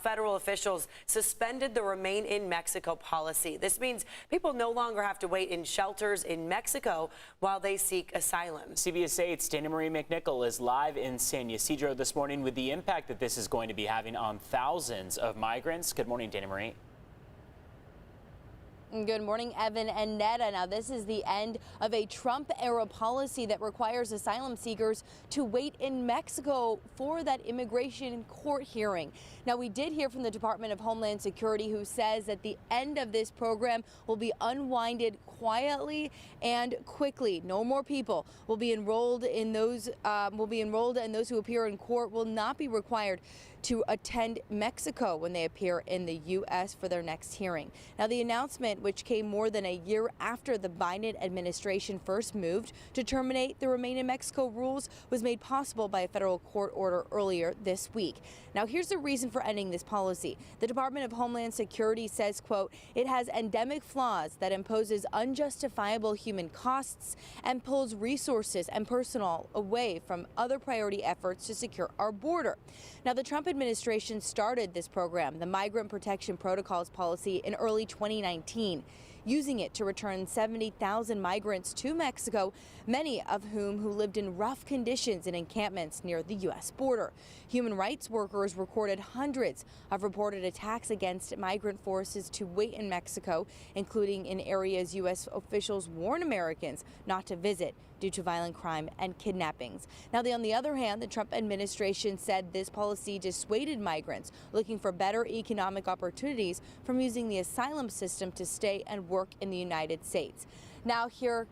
federal officials suspended the Remain in Mexico policy. This means people no longer have to wait in shelters in Mexico while they seek asylum. CBS 8's Dana Marie McNichol is live in San Ysidro this morning with the impact that this is going to be having on thousands of migrants. Good morning, Dana Marie. Good morning, Evan and Netta. Now, this is the end of a Trump-era policy that requires asylum seekers to wait in Mexico for that immigration court hearing. Now, we did hear from the Department of Homeland Security, who says that the end of this program will be unwinded quietly and quickly. No more people will be enrolled, and those who appear in court will not be required to attend Mexico when they appear in the U.S. for their next hearing. Now, the announcement, which came more than a year after the Biden administration first moved to terminate the Remain in Mexico rules, was made possible by a federal court order earlier this week. Now, here's the reason for ending this policy. The Department of Homeland Security says, quote, it has endemic flaws that imposes unjustifiable human costs and pulls resources and personnel away from other priority efforts to secure our border. Now, the Trump administration started this program, the Migrant Protection Protocols policy, in early 2019, using it to return 70,000 migrants to Mexico, many of whom lived in rough conditions in encampments near the U.S. border. Human rights workers recorded hundreds of reported attacks against migrant forces to wait in Mexico, including in areas U.S. officials warn Americans not to visit due to violent crime and kidnappings. Now, on the other hand, the Trump administration said this policy dissuaded migrants looking for better economic opportunities from using the asylum system to stay and work in the United States. Now, here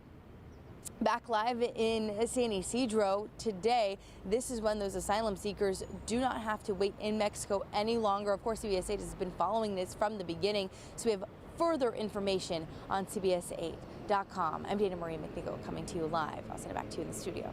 back live in San Ysidro today, this is when those asylum seekers do not have to wait in Mexico any longer. Of course, CBS 8 has been following this from the beginning, so we have further information on CBS8.com. I'm Dana Marie McNichol coming to you live. I'll send it back to you in the studio.